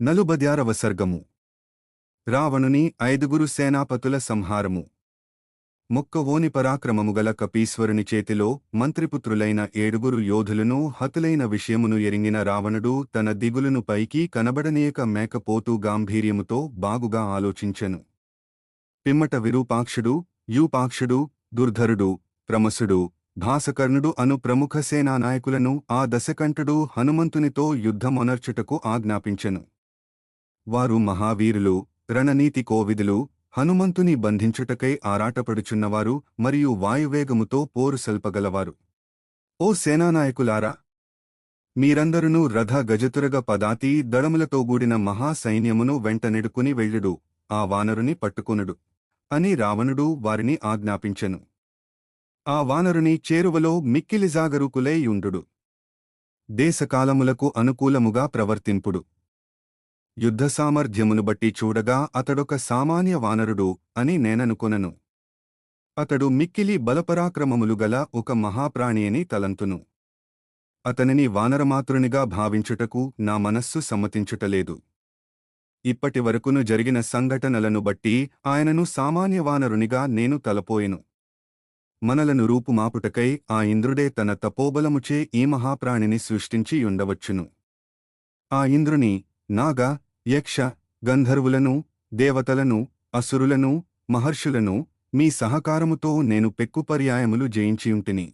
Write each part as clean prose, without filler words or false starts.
నలుబద్యారవ సర్గము రావణుని ఐదుగురు సేనాపతుల సంహారము. మొక్కవోని పరాక్రమముగల కపీశ్వరుని చేతిలో మంత్రిపుత్రులైన ఏడుగురు యోధులను హతులైన విషయమును ఎరింగిన రావణుడు తన దిగులును పైకి కనబడనీయక మేకపోతూ గాంభీర్యముతో బాగుగా ఆలోచించెను. పిమ్మట విరూపాక్షుడు, యూపాక్షుడు, దుర్ధరుడు, ప్రమసుడు, భాసకర్ణుడు అను ప్రముఖ సేనానాయకులను ఆ దశకంఠుడు హనుమంతునితో యుద్ధమొనర్చుటకు ఆజ్ఞాపించెను. వారు మహావీరులు, రణనీతి కోవిదులు, హనుమంతుని బంధించుటకై ఆరాటపడుచున్నవారు మరియు వాయువేగముతో పోరు సల్పగలవారు. ఓ సేనానాయకులారా, మీరందరునూ రథ గజతురగ పదాతి దళములతో గూడిన మహాసైన్యమును వెంటనెడుకుని వెళ్ళుడు, ఆ వానరుని పట్టుకొనుడు అని రావణుడు వారిని ఆజ్ఞాపించెను. ఆ వానరుని చేరువలో మిక్కిలి జాగరూకులై యుండుడు. దేశకాలములకు అనుకూలముగా ప్రవర్తింపుడు. యుద్ధ సామర్థ్యమును బట్టి చూడగా అతడొక సామాన్య వానరుడు అని నేననుకొనను. అతడు మిక్కిలి బలపరాక్రమములు గల ఒక మహాప్రాణి అని తలంతును. అతనిని వానరమాతృనిగా భావించుటకు నా మనస్సు సమ్మతించుటలేదు. ఇప్పటివరకును జరిగిన సంఘటనలను బట్టి ఆయనను సామాన్య వానరునిగా నేను తలపోయెను. మనలను రూపుమాపుటకై ఆ ఇంద్రుడే తన తపోబలముచే ఈ మహాప్రాణిని సృష్టించి యుండవచ్చును. ఆ ఇంద్రుని నాగ, యక్ష, గంధర్వులను, దేవతలను, అసురులను, మహర్షులను మీ సహకారముతో నేను పెక్కుపర్యాయములు జయించియుంటిని.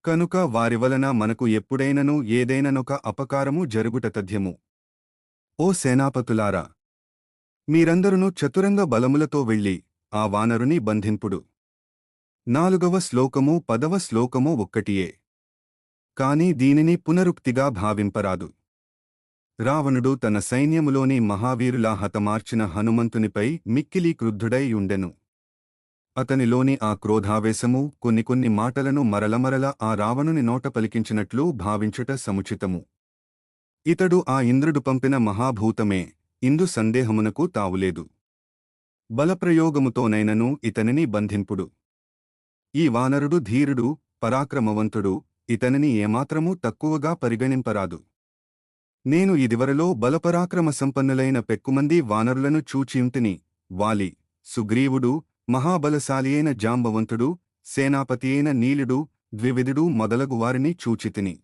కనుక వారివలన మనకు ఎప్పుడైనను ఏదైననొక అపకారము జరుగుట తథ్యము. ఓ సేనాపతులారా, మీరందరును చతురంగ బలములతో వెళ్ళి ఆ వానరుని బంధింపుడు. 4వ శ్లోకము 10వ శ్లోకము ఒక్కటియే. కాని దీనిని పునరుక్తిగా భావింపరాదు. రావణుడు తన సైన్యములోని మహావీరులా హతమార్చిన హనుమంతునిపై మిక్కిలి క్రుద్ధుడై యుండెను. అతనిలోని ఆ క్రోధావేశము కొన్ని మాటలను మరలమరల ఆ రావణుని నోట పలికించినట్లు భావించుట సముచితము. ఇతడు ఆ ఇంద్రుడు పంపిన మహాభూతమే, ఇందు సందేహమునకు తావులేదు. బలప్రయోగముతోనైనను ఇతనిని బంధింపుడు. ఈ వానరుడు ధీరుడు, పరాక్రమవంతుడు, ఇతనిని ఏమాత్రమూ తక్కువగా పరిగణింపరాదు. నేను ఇదివరలో బలపరాక్రమ సంపన్నులైన పెక్కుమంది వానరులను చూచియుంటిని. వాలి, సుగ్రీవుడు, మహాబలశాలియైన జాంబవంతుడు, సేనాపతియైన నీలుడు, ద్వివిధుడు మొదలగు వారిని చూచితిని.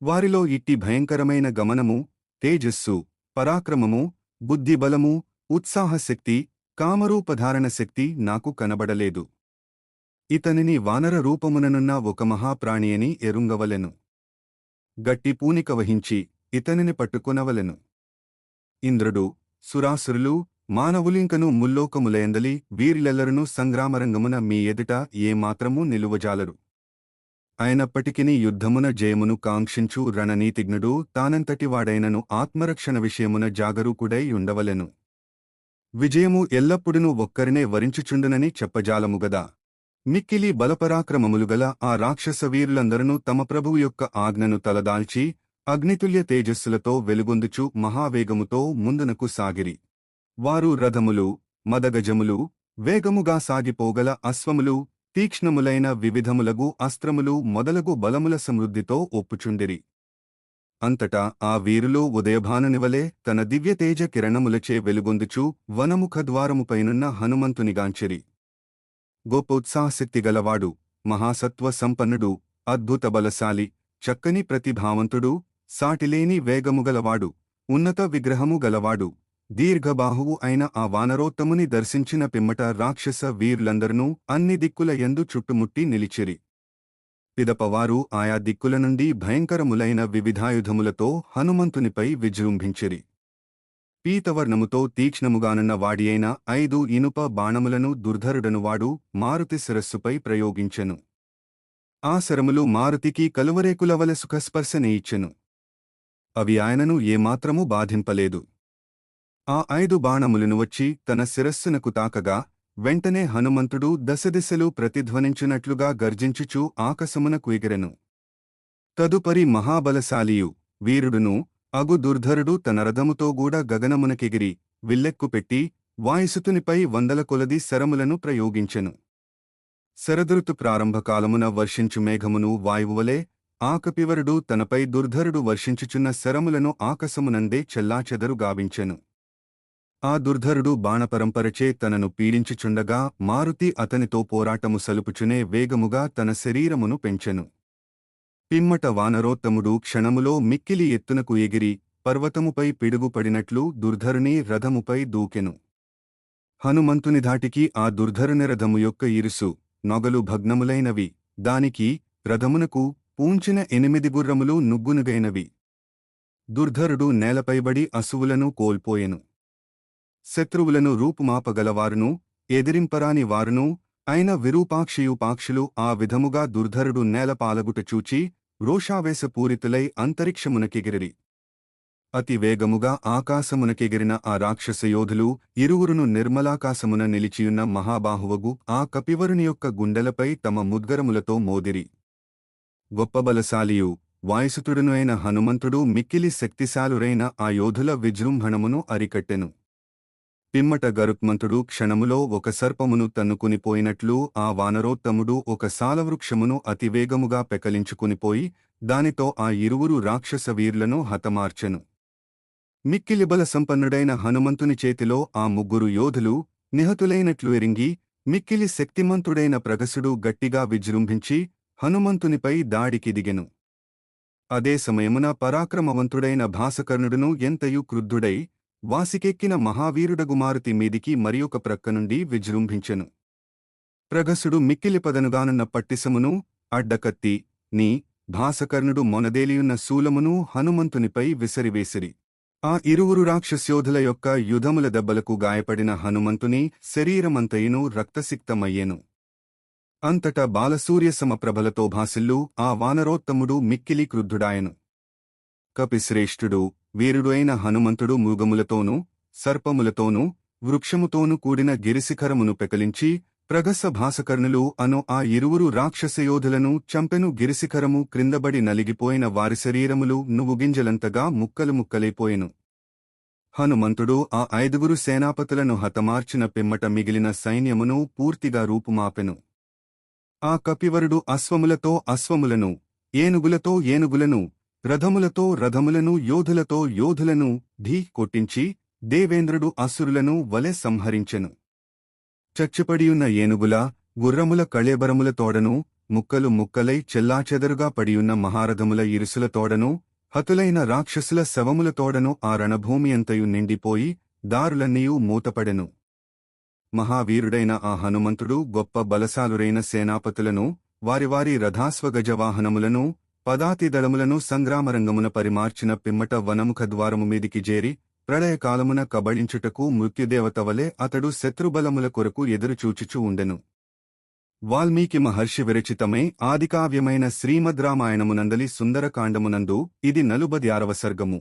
వారిలో ఇట్టి భయంకరమైన గమనము, తేజస్సు, పరాక్రమము, బుద్ధిబలము, ఉత్సాహశక్తి, కామరూపధారణ శక్తి నాకు కనబడలేదు. ఇతనిని వానర రూపముననున్న ఒక మహాప్రాణియని ఎరుంగవలెను. గట్టి పూనిక వహించి ఇతనిని పట్టుకొనవలెను. ఇంద్రుడు, సురాసురులు, మానవులింకను ముల్లోకములయందలి వీరిలెల్లరునూ సంగ్రామరంగమున మీ ఎదుట ఏమాత్రమూ నిలువజాలరు. అయినప్పటికిని యుద్ధమున జయమును కాంక్షించు రణనీతిజ్ఞుడు తానంతటివాడైనను ఆత్మరక్షణ విషయమున జాగరూకుడై ఉండవలెను. విజయము ఎల్లప్పుడునూ ఒక్కరినే వరించుచుండునని చెప్పజాలముగదా. మిక్కిలి బలపరాక్రమములుగల ఆ రాక్షస వీరులందరూ తమ ప్రభువు యొక్క ఆజ్ఞను తలదాల్చి అగ్నితుల్య తేజస్సులతో వెలుగొందుచు మహావేగముతో ముందునకు సాగిరి. వారు రథములు, మదగజములు, వేగముగా సాగిపోగల అశ్వములు, తీక్ష్ణములైన వివిధములగు అస్త్రములు మొదలగు బలముల సమృద్ధితో ఒప్పుచుండిరి. అంతటా ఆ వీరులు ఉదయభానునివలే తన దివ్యతేజ కిరణములచే వెలుగొందుచు వనముఖద్వారముపైనున్న హనుమంతునిగాంచిరి. గొప్పోత్సాహశక్తిగలవాడు, మహాసత్వ సంపన్నుడు, అద్భుత బలశాలి, చక్కని ప్రతిభావంతుడు, సాటిలేని వేగముగలవాడు, ఉన్నత విగ్రహము గలవాడు, దీర్ఘబాహువు అయిన ఆ వానరోత్తముని దర్శించిన పిమ్మట రాక్షస వీరులందరూ అన్ని దిక్కుల యందు చుట్టుముట్టి నిలిచిరి. పిదపవారు ఆయా దిక్కుల నుండి భయంకరములైన వివిధాయుధములతో హనుమంతునిపై విజృంభించిరి. పీతవర్ణముతో తీక్ష్ణముగానున్న వాడియైన 5 ఇనుప బాణములను దుర్ధరుడనువాడు మారుతి శిరస్సుపై ప్రయోగించెను. ఆ శరములు మారుతికి కలువరేకులవలె సుఖస్పర్శనేయిచ్చెను. అవి ఆయనను ఏమాత్రము బాధింపలేదు. ఆ 5 బాణములను వచ్చి తన శిరస్సునకు తాకగా వెంటనే హనుమంతుడు దశదిశలు ప్రతిధ్వనించునట్లుగా గర్జించుచూ ఆకాశమునకు ఎగిరెను. తదుపరి మహాబలశాలియు, వీరుడును అగు దుర్ధరుడు తన రథముతోగూడ గగనమునకెగిరి విల్లెక్కుపెట్టి వాయుసుతునిపై 100 కొలది శరములను ప్రయోగించెను. శరదృతు ప్రారంభకాలమున వర్షించు మేఘమును వాయువువలే ఆ కపివరుడు తనపై దుర్ధరుడు వర్షించుచున్న శరములను ఆకాశమునందే చెల్లాచెదరు గావించెను. ఆ దుర్ధరుడు బాణపరంపరచే తనను పీడించుచుండగా మారుతి అతనితో పోరాటము సలుపుచునే వేగముగా తన శరీరమును పెంచెను. పిమ్మట వానరోత్తముడు క్షణములో మిక్కిలి ఎత్తునకు ఎగిరి పర్వతముపై పిడుగుపడినట్లు దుర్ధరుని రథముపై దూకెను. హనుమంతుని ధాటికి ఆ దుర్ధరుని రథము యొక్క ఇరుసు నొగలు భగ్నములైనవి, దానికి రథమునకు పూంచిన 8 గుర్రములు నుగ్గునుగైనవి. దుర్ధరుడు నేలపైబడి అసువులను కోల్పోయెను. శత్రువులను రూపుమాపగలవారును ఎదిరింపరాని వారును అయిన విరూపాక్షియుపాక్షులు ఆ విధముగా దుర్ధరుడు నేలపాలగుట చూచి రోషావేశపూరితులై అంతరిక్షమునకెగిరిరి. అతి వేగముగా ఆకాశమునకెగిరిన ఆ రాక్షసయోధులు ఇరువురును నిర్మలాకాశమున నిలిచియున్న మహాబాహువగు ఆ కపివరుని యొక్క గుండెలపై తమ ముద్గరములతో మోదిరి. గొప్ప బలశాలియు వాయుసుతుడును అయిన హనుమంతుడు మిక్కిలి శక్తిశాలురైన ఆ యోధుల విజృంభణమును అరికట్టెను. పిమ్మట గరుత్మంతుడు క్షణములో ఒక సర్పమును తన్నుకునిపోయినట్లు ఆ వానరోత్తముడు ఒక సాలవృక్షమును అతివేగముగా పెకలించుకునిపోయి దానితో ఆ ఇరువురు రాక్షస వీరులను హతమార్చెను. మిక్కిలి బల సంపన్నుడైన హనుమంతుని చేతిలో ఆ ముగ్గురు యోధులు నిహతులైనట్లు ఎరింగి మిక్కిలి శక్తిమంతుడైన ప్రగసుడు గట్టిగా విజృంభించి హనుమంతునిపై దాడికి దిగెను. అదే సమయమున పరాక్రమవంతుడైన భాసకర్ణుడును ఎంతయు క్రుద్ధుడై వాసికెక్కిన మహావీరుడగు మారుతి మీదికి మరియొక ప్రక్కనుండి విజృంభించెను. ప్రగసుడు మిక్కిలిపదనుగానున్న పట్టిసమును అడ్డకత్తి నీ భాసకర్ణుడు మొనదేలియున్న శూలమును హనుమంతునిపై విసరివేసిరి. ఆ ఇరువురు రాక్షస్యోధుల యొక్క యుధముల దెబ్బలకు గాయపడిన హనుమంతుని శరీరమంతయును రక్తసిక్తమయ్యెను. అంతటా బాలసూర్యసమప్రభలతో భాసిల్లు ఆ వానరోత్తముడు మిక్కిలి క్రుద్ధుడాయెను. కపిశ్రేష్ఠుడు వీరుడు అయిన హనుమంతుడు మృగములతోనూ సర్పములతోనూ వృక్షముతోనూ కూడిన గిరిశిఖరమును పెకలించి ప్రగస భాసకర్ణులు అను ఆ ఇరువురు రాక్షసయోధులను చంపెను. గిరిశిఖరము క్రిందబడి నలిగిపోయిన వారి శరీరములు నువ్వుగింజలంతగా ముక్కలు ముక్కలైపోయెను. హనుమంతుడు ఆ 5 సేనాపతులను హతమార్చిన పిమ్మట మిగిలిన సైన్యమును పూర్తిగా రూపుమాపెను. ఆ కపివరుడు అశ్వములతో అశ్వములను, ఏనుగులతో ఏనుగులను, రథములతో రథములను, యోధులతో యోధులను ఢీ కొట్టించి దేవేంద్రుడు అసురులను వలె సంహరించెను. చచ్చుపడియున్న ఏనుగుల, గుర్రముల కళేబరముల తోడను, ముక్కలు ముక్కలై చెల్లాచెదరుగా పడియున్న మహారథముల ఇరుసుల తోడను, హతులైన రాక్షసుల శవముల తోడను ఆ రణభూమి అంతయు నిండిపోయి దారులన్నీయూ మూతపడెను. మహావీరుడైన ఆ హనుమంతుడు గొప్ప బలశాలురైన సేనాపతులను, వారి రథాశ్వగజవాహనములను, పదాతిదళములను సంగ్రామరంగమున పరిమార్చిన పిమ్మట వనముఖద్వారము మీదికి జేరి ప్రళయకాలమున కబళించుటకు మృత్యుదేవత వలె అతడు శత్రుబలముల కొరకు ఎదురుచూచుచూ ఉండెను. వాల్మీకి మహర్షి విరచితమై ఆదికావ్యమైన శ్రీమద్రామాయణమునందలి సుందరకాండమునందు ఇది 46వ సర్గము.